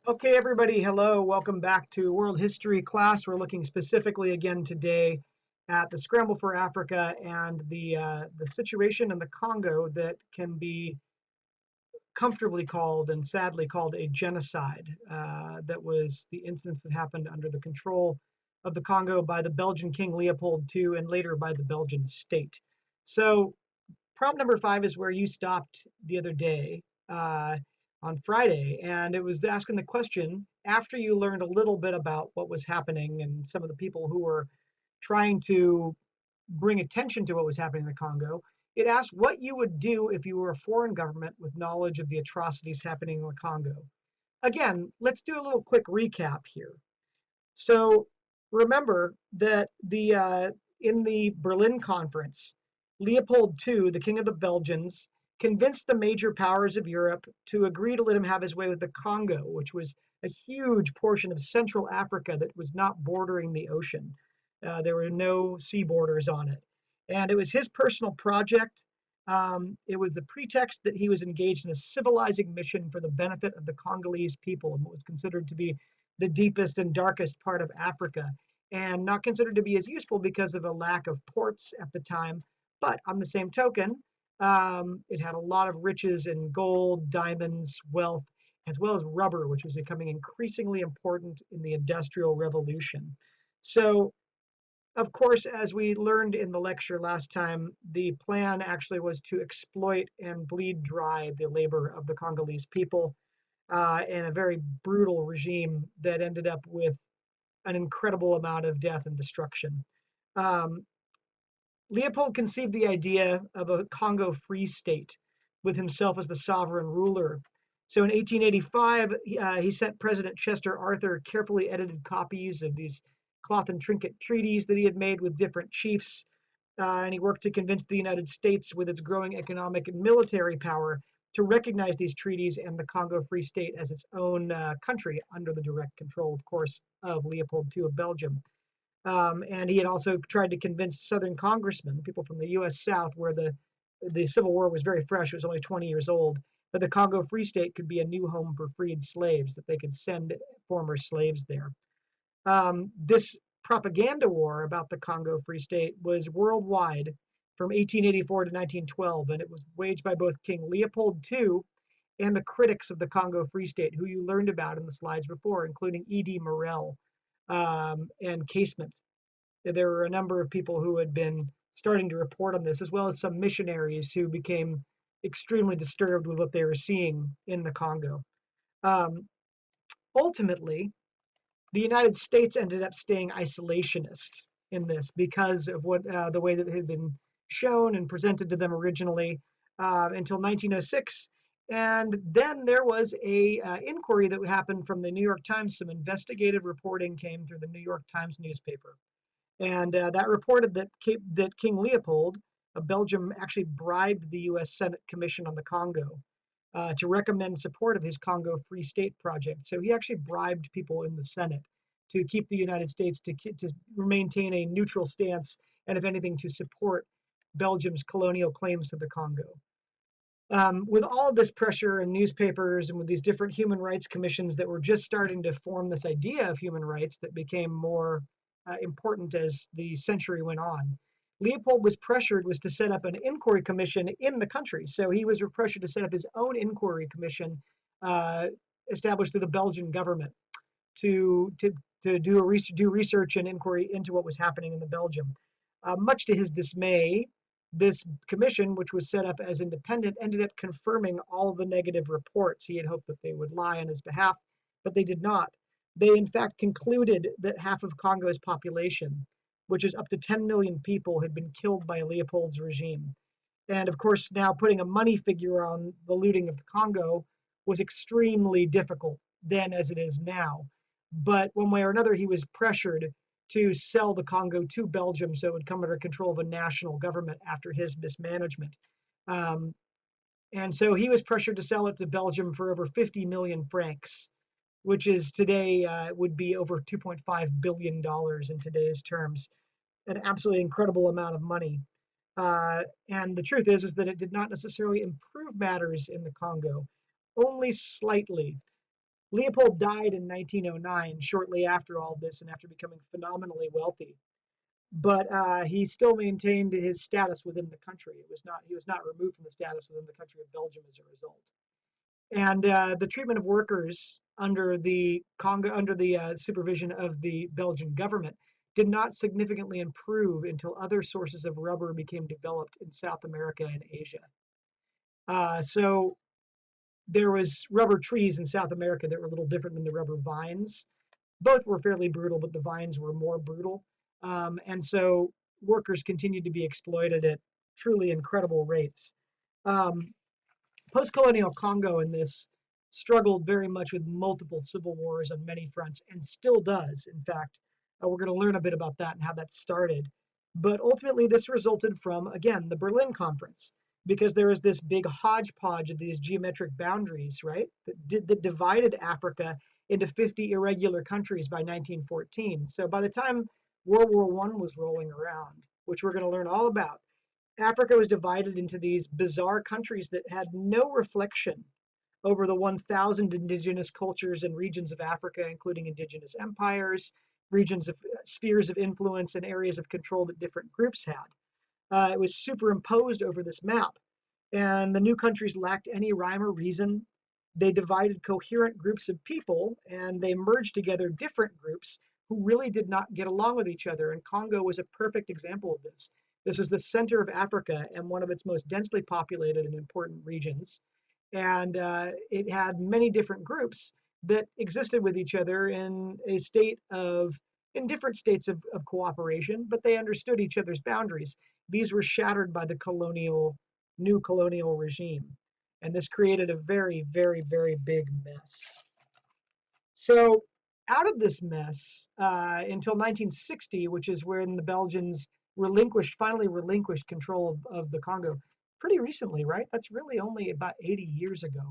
Okay, everybody, hello. Welcome back to World History class. We're looking specifically again today at the Scramble for Africa and the situation in the Congo that can be comfortably called and sadly called a genocide. That was the incidents that happened under the control of the Congo by the Belgian King Leopold II and later by the Belgian state. So prompt number 5 is where you stopped the other day on Friday, and it was asking the question after you learned a little bit about what was happening and some of the people who were trying to bring attention to what was happening in the Congo. It asked what you would do if you were a foreign government with knowledge of the atrocities happening in the Congo. Again, let's do a little quick recap here. So remember that the in the Berlin Conference, Leopold II, the King of the Belgians, convinced the major powers of Europe to agree to let him have his way with the Congo, which was a huge portion of Central Africa that was not bordering the ocean. There were no sea borders on it. And it was his personal project. It was the pretext that he was engaged in a civilizing mission for the benefit of the Congolese people and what was considered to be the deepest and darkest part of Africa, and not considered to be as useful because of a lack of ports at the time. But on the same token, it had a lot of riches in gold, diamonds, wealth, as well as rubber, which was becoming increasingly important in the Industrial Revolution. So, of course, as we learned in the lecture last time, the plan actually was to exploit and bleed dry the labor of the Congolese people in a very brutal regime that ended up with an incredible amount of death and destruction. Um, Leopold conceived the idea of a Congo free state with himself as the sovereign ruler. So in 1885, he sent President Chester Arthur carefully edited copies of these cloth and trinket treaties that he had made with different chiefs. And he worked to convince the United States, with its growing economic and military power, to recognize these treaties and the Congo Free State as its own country under the direct control, of course, of Leopold II of Belgium. And he had also tried to convince Southern congressmen, people from the U.S. South, where the Civil War was very fresh, it was only 20 years old, that the Congo Free State could be a new home for freed slaves, that they could send former slaves there. This propaganda war about the Congo Free State was worldwide from 1884 to 1912, and it was waged by both King Leopold II and the critics of the Congo Free State, who you learned about in the slides before, including E.D. Morel and Casement. There were a number of people who had been starting to report on this, as well as some missionaries who became extremely disturbed with what they were seeing in the Congo. Um, Ultimately, the United States ended up staying isolationist in this because of what the way that it had been shown and presented to them originally until 1906. And then there was a inquiry that happened from the New York Times. Some investigative reporting came through the New York Times newspaper, and that reported that King Leopold of Belgium actually bribed the U.S. Senate Commission on the Congo to recommend support of his Congo Free State project. So he actually bribed people in the Senate to keep the United States to maintain a neutral stance, and if anything, to support Belgium's colonial claims to the Congo. With all of this pressure in newspapers and with these different human rights commissions that were just starting to form this idea of human rights that became more important as the century went on, Leopold was to set up an inquiry commission in the country. So he was pressured to set up his own inquiry commission established through the Belgian government to do research and inquiry into what was happening in the Belgium. Much to his dismay, this commission, which was set up as independent, ended up confirming all of the negative reports. He had hoped that they would lie on his behalf, but they did not. They, in fact, concluded that half of Congo's population, which is up to 10 million people, had been killed by Leopold's regime. And of course, now putting a money figure on the looting of the Congo was extremely difficult then as it is now. But one way or another, he was pressured to sell the Congo to Belgium so it would come under control of a national government after his mismanagement. Um, and so he was pressured to sell it to Belgium for over 50 million francs, which is today would be over $2.5 billion in today's terms, an absolutely incredible amount of money. And the truth is that it did not necessarily improve matters in the Congo, only slightly. Leopold died in 1909, shortly after all this, and after becoming phenomenally wealthy. But he still maintained his status within the country. He was not removed from the status within the country of Belgium as a result. And the treatment of workers under the Congo, under the supervision of the Belgian government, did not significantly improve until other sources of rubber became developed in South America and Asia. So there was rubber trees in South America that were a little different than the rubber vines. Both were fairly brutal, but the vines were more brutal. And so workers continued to be exploited at truly incredible rates. Um, Post-colonial Congo in this struggled very much with multiple civil wars on many fronts and still does. In fact, we're going to learn a bit about that and how that started. But ultimately, this resulted from, again, the Berlin Conference, because there was this big hodgepodge of these geometric boundaries, right, that divided Africa into 50 irregular countries by 1914. So by the time World War I was rolling around, which we're going to learn all about, Africa was divided into these bizarre countries that had no reflection over the 1,000 indigenous cultures and regions of Africa, including indigenous empires, regions of spheres of influence, and areas of control that different groups had. It was superimposed over this map, and the new countries lacked any rhyme or reason. They divided coherent groups of people, and they merged together different groups who really did not get along with each other. And Congo was a perfect example of this. This is the center of Africa and one of its most densely populated and important regions. And it had many different groups that existed with each other in different states of cooperation, but they understood each other's boundaries. These were shattered by the new colonial regime. And this created a very, very, very big mess. So out of this mess, until 1960, which is when the Belgians finally relinquished control of the Congo, pretty recently, right? That's really only about 80 years ago.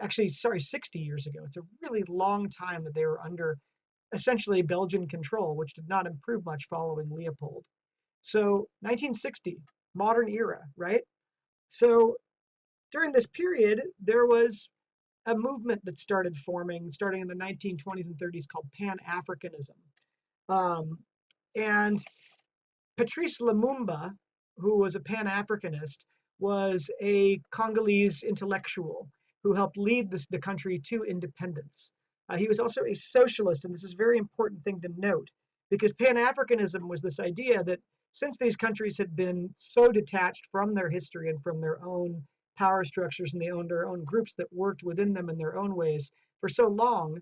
Actually, sorry, 60 years ago. It's a really long time that they were under essentially Belgian control, which did not improve much following Leopold. So 1960, modern era, right? So during this period, there was a movement that started forming starting in the 1920s and 30s called Pan-Africanism. Um, and Patrice Lumumba, who was a Pan-Africanist, was a Congolese intellectual who helped lead the country to independence. He was also a socialist, and this is a very important thing to note, because Pan-Africanism was this idea that since these countries had been so detached from their history and from their own power structures, and they owned their own groups that worked within them in their own ways for so long,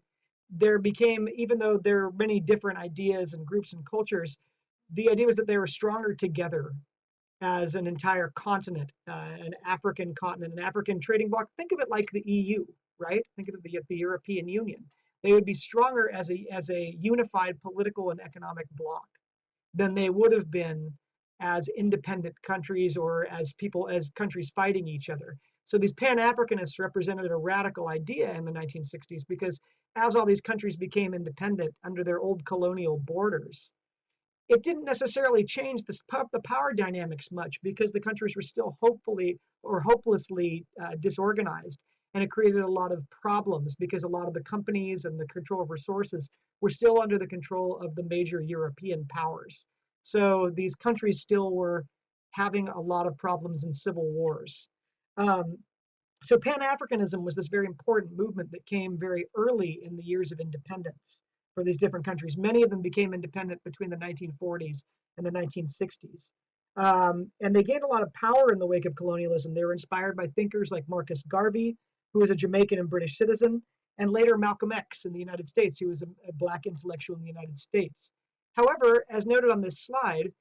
there became, even though there are many different ideas and groups and cultures, the idea was that they were stronger together as an entire continent, an African continent, an African trading bloc. Think of it like the EU, right? Think of the European Union. They would be stronger as a unified political and economic bloc than they would have been as independent countries or as countries fighting each other. So these Pan-Africanists represented a radical idea in the 1960s because as all these countries became independent under their old colonial borders, it didn't necessarily change the power dynamics much because the countries were still hopefully or hopelessly disorganized. And it created a lot of problems because a lot of the companies and the control of resources were still under the control of the major European powers. So these countries still were having a lot of problems in civil wars. Um, so Pan-Africanism was this very important movement that came very early in the years of independence for these different countries. Many of them became independent between the 1940s and the 1960s. And they gained a lot of power in the wake of colonialism. They were inspired by thinkers like Marcus Garvey, who was a Jamaican and British citizen, and later Malcolm X in the United States, who was a Black intellectual in the United States. However, as noted on this slide,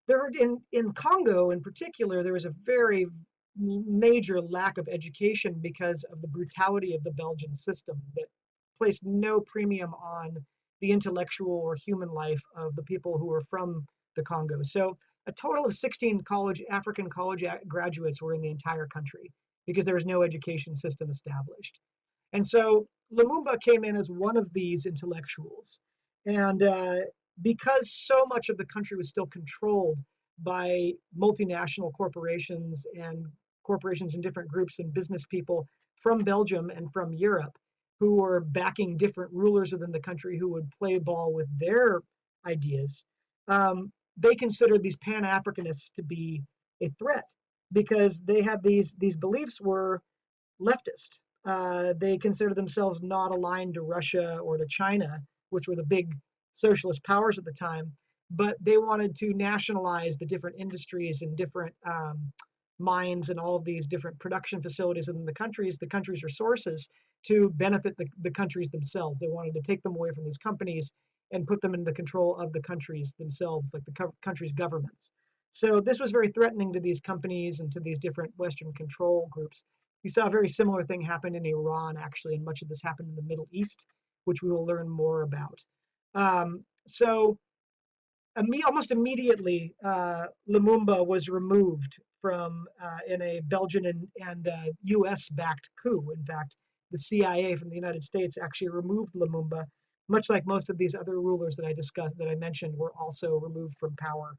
in Congo in particular, there was a very major lack of education because of the brutality of the Belgian system that placed no premium on the intellectual or human life of the people who were from the Congo. So a total of 16 African college graduates were in the entire country because there was no education system established. And so Lumumba came in as one of these intellectuals. And because so much of the country was still controlled by multinational corporations and corporations in different groups and business people from Belgium and from Europe who were backing different rulers within the country who would play ball with their ideas, they considered these Pan-Africanists to be a threat because they had these beliefs were leftist. They considered themselves not aligned to Russia or to China, which were the big socialist powers at the time, but they wanted to nationalize the different industries and different mines and all of these different production facilities within the country's resources to benefit the countries themselves. They wanted to take them away from these companies and put them in the control of the countries themselves, like the country's governments. So this was very threatening to these companies and to these different Western control groups. We saw a very similar thing happen in Iran, actually, and much of this happened in the Middle East, which we will learn more about. So almost immediately, Lumumba was removed from in a Belgian and U.S.-backed coup. In fact, the CIA from the United States actually removed Lumumba, much like most of these other rulers that I mentioned, were also removed from power.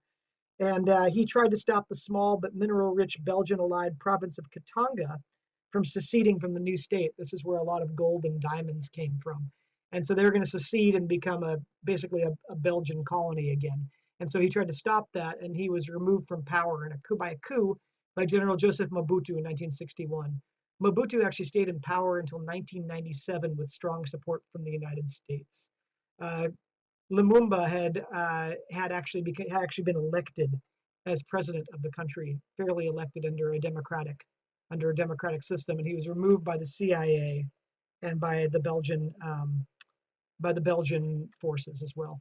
And he tried to stop the small but mineral-rich Belgian-allied province of Katanga from seceding from the new state. This is where a lot of gold and diamonds came from. And so they were going to secede and become basically a Belgian colony again. And so he tried to stop that, and he was removed from power by a coup by General Joseph Mobutu in 1961. Mobutu actually stayed in power until 1997 with strong support from the United States. Lumumba had actually been elected as president of the country, fairly elected under a democratic system, and he was removed by the CIA and by the Belgian forces as well.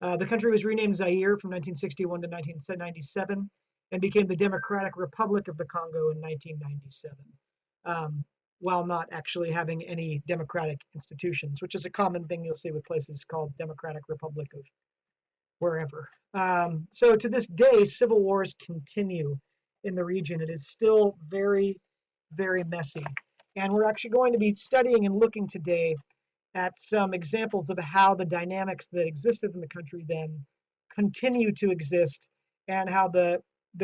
The country was renamed Zaire from 1961 to 1997 and became the Democratic Republic of the Congo in 1997, while not actually having any democratic institutions, which is a common thing you'll see with places called Democratic Republic of wherever. So to this day, civil wars continue in the region. It is still very, very messy. And we're actually going to be studying and looking today at some examples of how the dynamics that existed in the country then continue to exist, and how the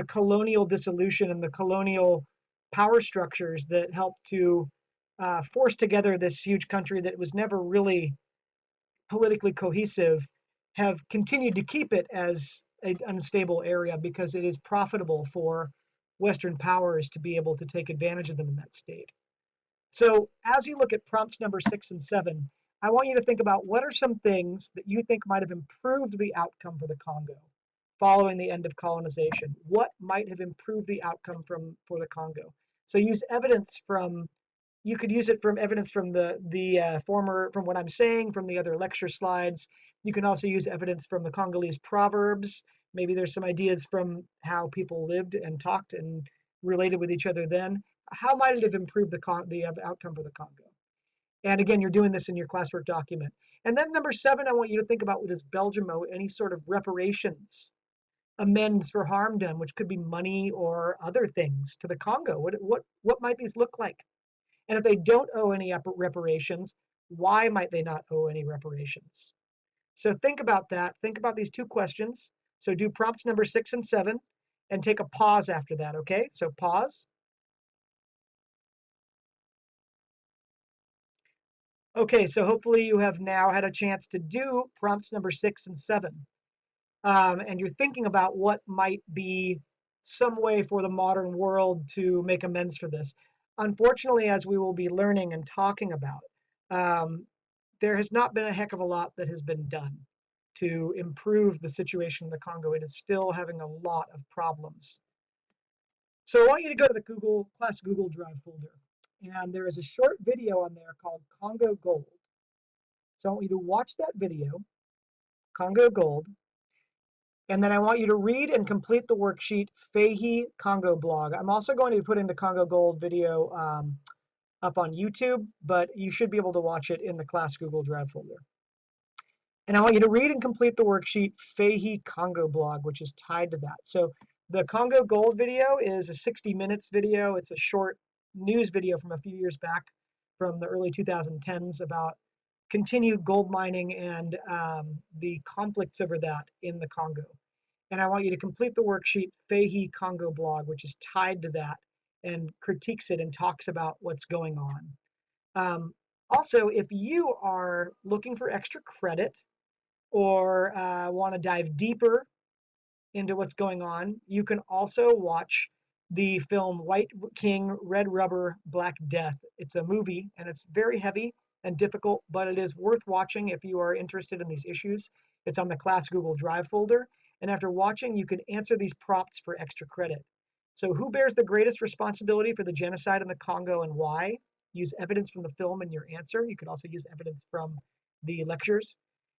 colonial dissolution and the colonial power structures that helped to force together this huge country that was never really politically cohesive have continued to keep it as an unstable area because it is profitable for Western powers to be able to take advantage of them in that state. So as you look at prompts number 6 and 7, I want you to think about what are some things that you think might have improved the outcome for the Congo following the end of colonization. What might have improved the outcome for the Congo? So use evidence from, you could use it from evidence from from what I'm saying, from the other lecture slides. You can also use evidence from the Congolese proverbs. Maybe there's some ideas from how people lived and talked and related with each other then. How might it have improved the outcome for the Congo? And again, you're doing this in your classwork document. And then number 7, I want you to think about, what does Belgium owe any sort of reparations, amends for harm done, which could be money or other things, to the Congo? What might these look like? And if they don't owe any reparations, why might they not owe any reparations? So think about that. Think about these 2 questions. So do prompts number 6 and 7 and take a pause after that, okay? So pause. Okay, so hopefully you have now had a chance to do prompts number 6 and 7. And you're thinking about what might be some way for the modern world to make amends for this. Unfortunately, as we will be learning and talking about, there has not been a heck of a lot that has been done to improve the situation in the Congo. It is still having a lot of problems. So I want you to go to the class Google Drive folder. And there is a short video on there called Congo Gold. So I want you to watch that video, Congo Gold, and then I want you to read and complete the worksheet Fahey Congo blog. I'm also going to be putting the Congo Gold video up on YouTube, but you should be able to watch it in the class Google Drive folder. And I want you to read and complete the worksheet Fahey Congo blog, which is tied to that. So the Congo Gold video is a 60 minutes video. It's a short news video from a few years back from the early 2010s about continued gold mining and the conflicts over that in the Congo. And I want you to complete the worksheet Fahey Congo blog, which is tied to that, and critiques it and talks about what's going on. Also, if you are looking for extra credit or want to dive deeper into what's going on, you can also watch the film White King, Red Rubber, Black Death. It's a movie and it's very heavy and difficult, but it is worth watching if you are interested in these issues. It's on the class Google Drive folder. And after watching, you can answer these prompts for extra credit. So, who bears the greatest responsibility for the genocide in the Congo and why? Use evidence from the film in your answer. You could also use evidence from the lectures.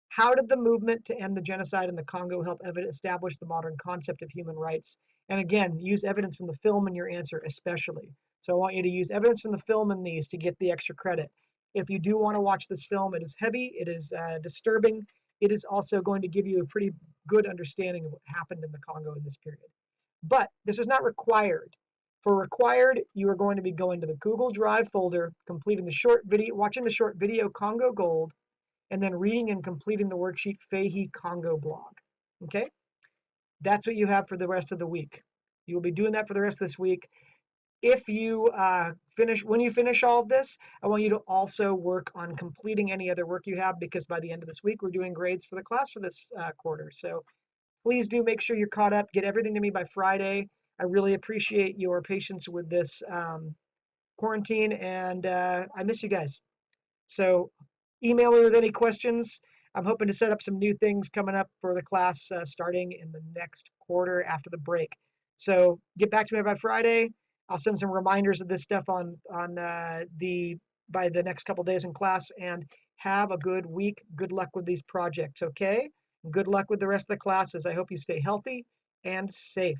How did the movement to end the genocide in the Congo help establish the modern concept of human rights? And again, use evidence from the film in your answer especially. So I want you to use evidence from the film in these to get the extra credit. If you do want to watch this film, it is heavy, it is disturbing. It is also going to give you a pretty good understanding of what happened in the Congo in this period. But this is not required. For required, you are going to be going to the Google Drive folder, completing the short video, watching the short video Congo Gold, and then reading and completing the worksheet Fahey Congo blog. Okay, that's what you have for the rest of the week. You will be doing that for the rest of this week. If you when you finish all of this, I want you to also work on completing any other work you have, because by the end of this week, we're doing grades for the class for this quarter. So please do make sure you're caught up. Get everything to me by Friday. I really appreciate your patience with this quarantine, and I miss you guys. So email me with any questions. I'm hoping to set up some new things coming up for the class starting in the next quarter after the break. So get back to me by Friday. I'll send some reminders of this stuff on by the next couple days in class, and have a good week. Good luck with these projects, okay? Good luck with the rest of the classes. I hope you stay healthy and safe.